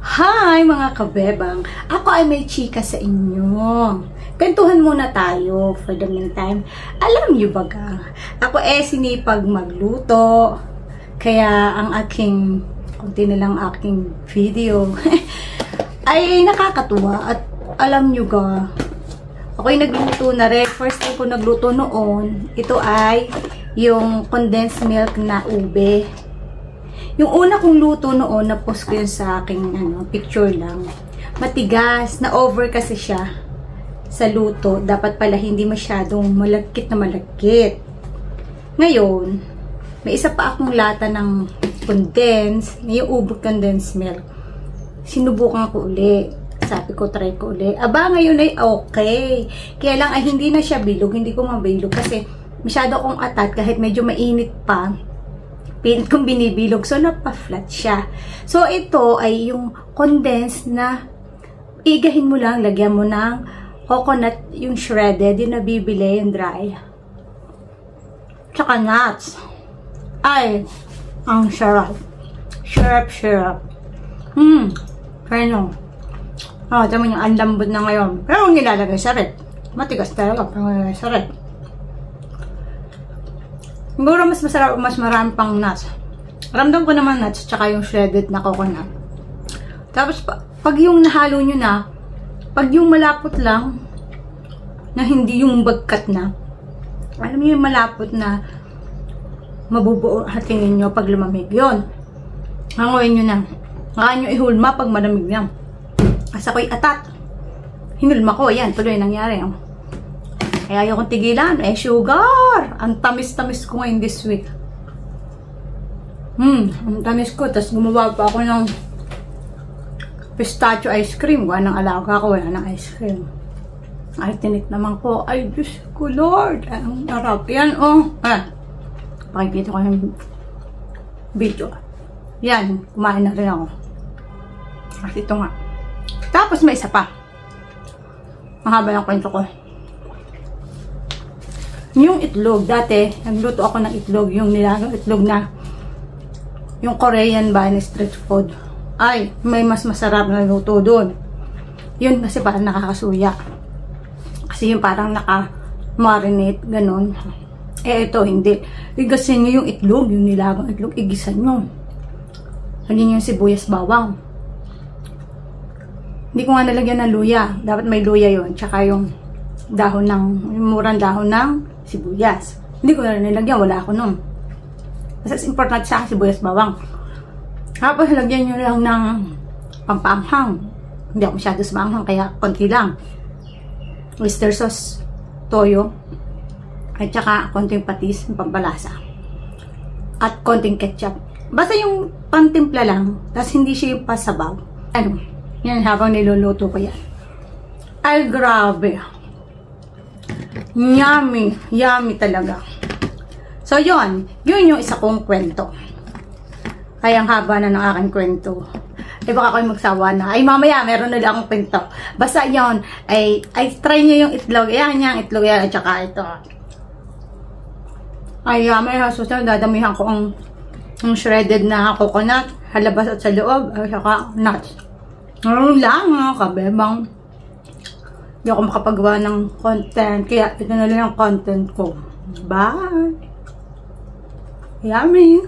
Hi mga kabebang! Ako ay may chika sa inyo. Kwentuhan muna tayo for the meantime. Alam niyo baga, ako sinipag magluto. Kaya ang aking, kunti na lang aking video, ay nakakatuwa. At alam niyo ga, ako'y nagluto na rin. First time ko nagluto noon, ito ay yung condensed milk na ube. Yung una kong luto noon, na-post ko yun sa aking picture lang. Matigas, na-over kasi siya sa luto. Dapat pala hindi masyadong malagkit na malagkit. Ngayon, may isa pa akong lata ng condensed, yung ube condensed milk. Sinubukan ko uli. Sabi ko, try ko uli. Aba, ngayon ay okay. Kaya lang ay hindi na siya bilog. Hindi ko mabilog kasi masyado akong atat kahit medyo mainit pa. Pilit kong binibilog. So, napa-flat siya. So, ito ay yung condensed na igahin mo lang, lagyan mo ng coconut, yung shredded, yung nabibili, yung dry. Tsaka nuts. Ay, ang sarap. Syrup. Kano. Tama niyo, ang lambot na ngayon. Pero kung nilalagay sa red, matigas talaga. Pero nilalagay sa red. Siguro mas masarap, mas marami pang nuts. Ramdam ko naman nuts, tsaka yung shredded na coconut. Tapos, pag yung nahalo nyo na, pag yung malapot lang, na hindi yung bagkat na, alam niyo yung malapot na mabubuo hatingin nyo pag lumamig. Yun. Hanguin nyo na. Kaya nyo ihulma pag malamig na. As ako'y atat. Hinulma ko. Yan, tuloy nangyari. Kaya ayokong tigilan. Sugar! Ang tamis-tamis ko ngayon this week. Ang tamis ko. Tapos gumawa pa ako ng pistachio ice cream. Wala ng alaga ko. Wala ng ice cream. Ay, tinik naman ko. Ay, Diyos ko, Lord. Ay, ang harap. Yan, pakikita ko yung video. Yan. Kumain na rin ako. At ito nga. Tapos may isa pa. Mahaba ng kwento ko. Yung itlog, dati, nagluto ako ng itlog, yung nilagang itlog na, yung Korean ba, na street food. Ay, may mas masarap na luto doon. Yun kasi parang nakakasuya. Kasi yung parang naka-marinate, ganun. Ito, hindi. Igasin nyo yung itlog, yung nilagang itlog, igisan nyo. Lagyan nyo yung sibuyas bawang. Hindi ko nga nalagyan ng luya. Dapat may luya yun. Tsaka yung dahon ng, yung murang dahon ng sibuyas. Hindi ko na nilagyan, wala ako nun. Kasi important sa sibuyas bawang. Tapos lagyan nyo lang ng pampaanghang. Hindi ako masyado sa maanghang, kaya konti lang. Oyster sauce, toyo, at saka konting patis, pampalasa. At konting ketchup. Basta yung pantimpla lang, tapos hindi siya yung pasabaw. Yan habang niluluto ko yan. Ay, grabe. Yummy. Yummy talaga. So, yun yung isa kong kwento. Ay, ang haba na ng aking kwento. Ay, baka ako'y magsawa na. Ay, mamaya, meron na lang akong kwento. Basta yun, ay try nyo yung itlog. Ayan yung itlog yan, at saka ito. Ay, may susunod, dadamihan ko ang shredded na coconut, halabas at sa loob, at saka nuts. Ngayon lang, mga kabebang. Hindi ako makapagawa ng content. Kaya ito na lang ang content ko. Bye! Yummy!